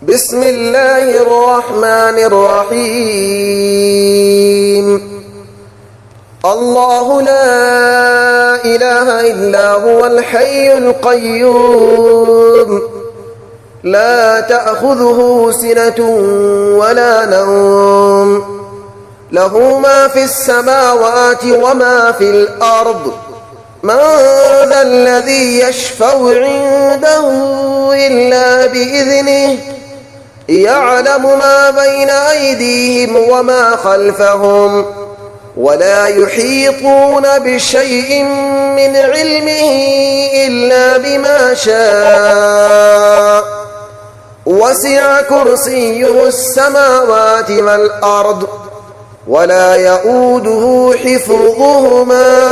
بسم الله الرحمن الرحيم. الله لا إله إلا هو الحي القيوم لا تأخذه سنة ولا نوم له ما في السماوات وما في الأرض من ذا الذي يشفع عنده إلا بإذنه يعلم ما بين أيديهم وما خلفهم ولا يحيطون بشيء من علمه إلا بما شاء وسع كرسيه السماوات والأرض ولا يؤوده حفظهما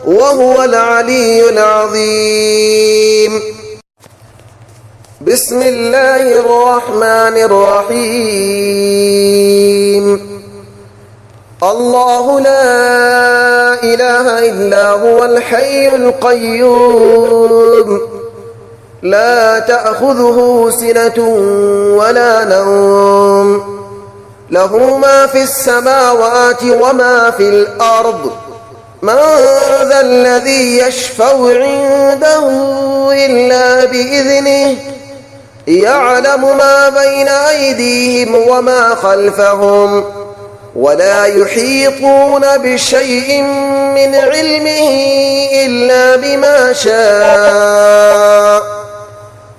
وهو العلي العظيم. بسم الله الرحمن الرحيم. الله لا إله إلا هو الحي القيوم لا تأخذه سنة ولا نوم له ما في السماوات وما في الأرض من ذا الذي يشفع عنده إلا بإذنه يعلم ما بين أيديهم وما خلفهم ولا يحيطون بشيء من علمه إلا بما شاء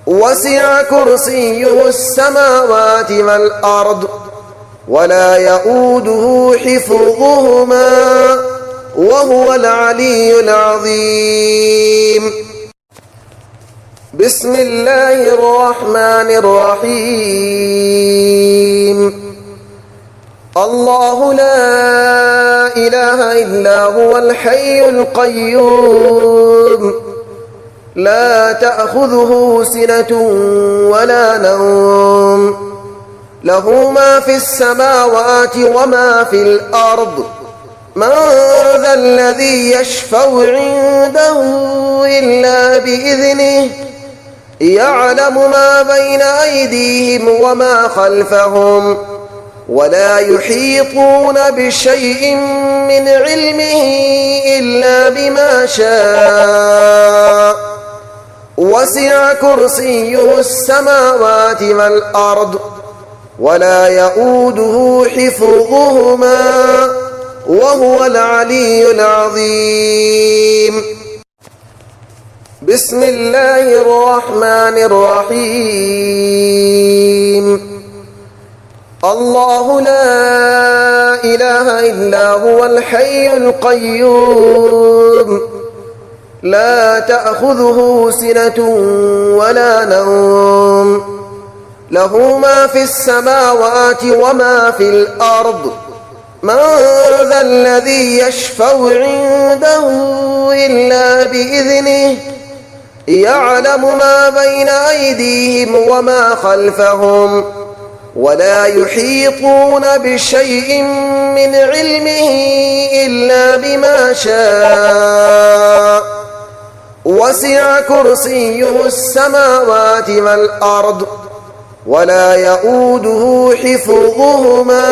وسع كرسيه السماوات والأرض ولا يؤوده حفظهما وهو العلي العظيم. بسم الله الرحمن الرحيم. الله لا إله إلا هو الحي القيوم لا تأخذه سنة ولا نوم له ما في السماوات وما في الأرض من ذا الذي يشفع عنده إلا بإذنه يعلم ما بين أيديهم وما خلفهم ولا يحيطون بشيء من علمه إلا بما شاء وسع كرسيه السماوات والأرض ولا يؤوده حفظهما وهو العلي العظيم. بسم الله الرحمن الرحيم. الله لا إله إلا هو الحي القيوم لا تأخذه سنة ولا نوم له ما في السماوات وما في الأرض من ذا الذي يشفع عنده إلا بإذنه يعلم ما بين أيديهم وما خلفهم ولا يحيطون بشيء من علمه إلا بما شاء وسع كرسيه السماوات والأرض ولا يؤوده حفظهما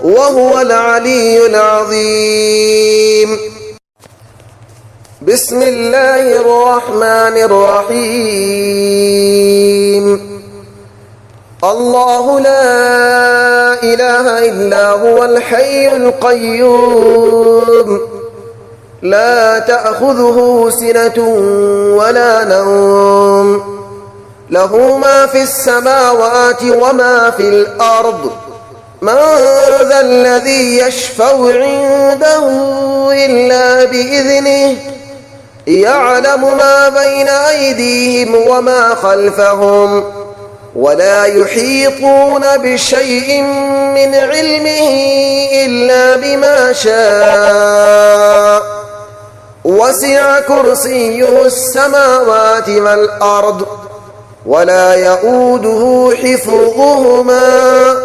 وهو العلي العظيم. بسم الله الرحمن الرحيم. الله لا إله إلا هو الحي القيوم لا تأخذه سنة ولا نوم له ما في السماوات وما في الأرض من ذا الذي يشفع عنده إلا بإذنه يعلم ما بين أيديهم وما خلفهم ولا يحيطون بشيء من علمه إلا بما شاء وسع كرسيه السماوات والأرض ولا يؤوده حفظهما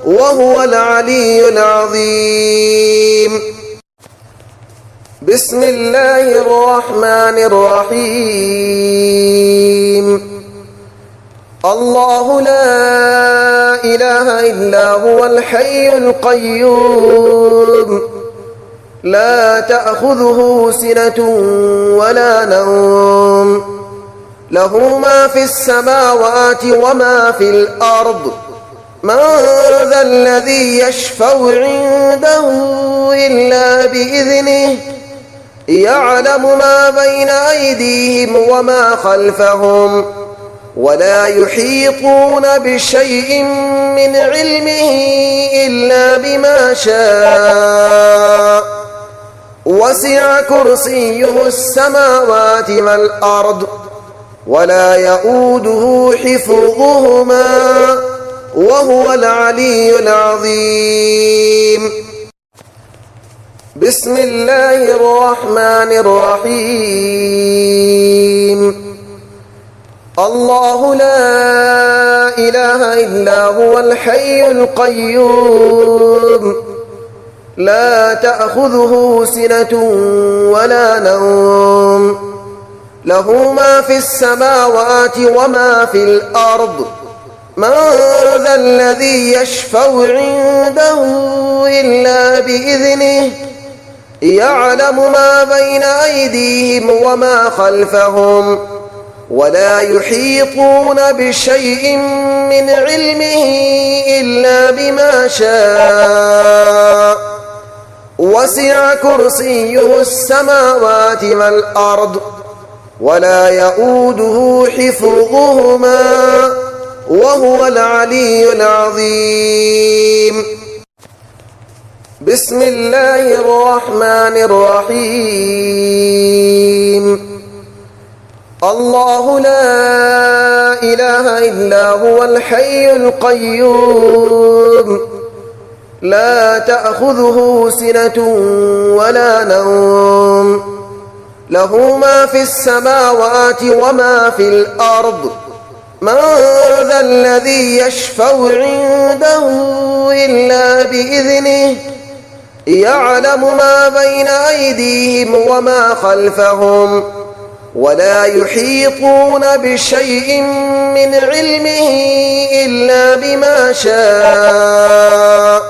وهو العلي العظيم. بسم الله الرحمن الرحيم. الله لا إله إلا هو الحي القيوم لا تأخذه سنة ولا نوم له ما في السماوات وما في الأرض من ذا الذي يشفع عنده إلا بإذنه يعلم ما بين أيديهم وما خلفهم ولا يحيطون بشيء من علمه إلا بما شاء وسع كرسيه السماوات والأرض ولا يؤوده حفظهما وهو العلي العظيم بسم الله الرحمن الرحيم الله لا إله إلا هو الحي القيوم لا تأخذه سنة ولا نوم له ما في السماوات وما في الأرض من ذا الذي يشفع عنده إلا بإذنه يعلم ما بين أيديهم وما خلفهم ولا يحيطون بشيء من علمه إلا بما شاء وسع كرسيه السماوات والأرض ولا يؤوده حفظهما وهو العلي العظيم بسم الله الرحمن الرحيم الله لا إله إلا هو الحي القيوم لا تأخذه سنة ولا نوم له ما في السماوات وما في الأرض من ذا الذي يشفع عنده إلا بإذنه يعلم ما بين أيديهم وما خلفهم ولا يحيطون بشيء من علمه إلا بما شاء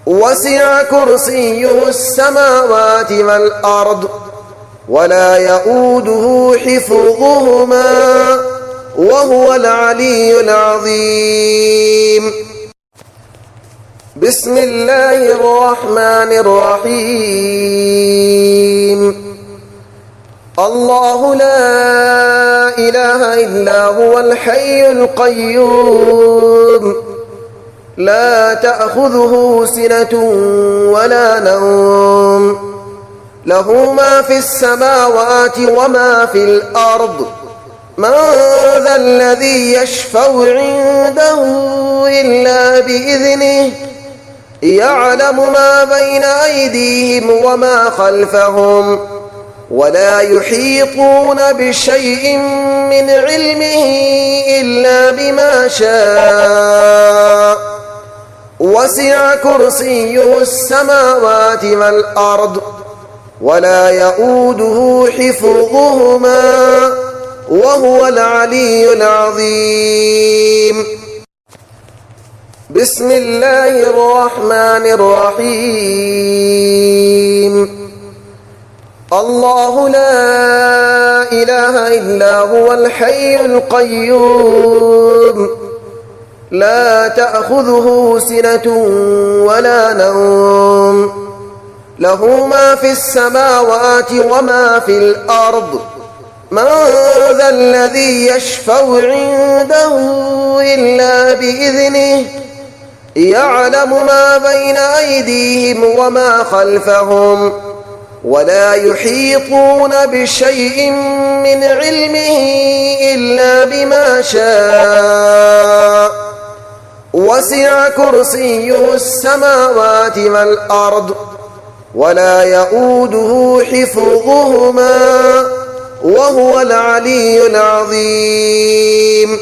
وسع كرسيه السماوات والأرض ولا يؤوده حفظهما وهو العلي العظيم بسم الله الرحمن الرحيم الله لا إله إلا هو الحي القيوم لا تأخذه سنة ولا نوم له ما في السماوات وما في الأرض من ذا الذي يشفع عنده إلا بإذنه يعلم ما بين أيديهم وما خلفهم ولا يحيطون بشيء من علمه إلا بما شاء وسع كرسيه السماوات والأرض ولا يؤوده حفظهما وهو العلي العظيم بسم الله الرحمن الرحيم الله لا إله إلا هو الحي القيوم لا تأخذه سنة ولا نوم له ما في السماوات وما في الأرض من ذا الذي يشفع عنده إلا بإذنه يعلم ما بين أيديهم وما خلفهم ولا يحيطون بشيء من علمه إلا بما شاء وسع كرسيه السماوات والأرض ولا يؤوده حفظهما وهو العلي العظيم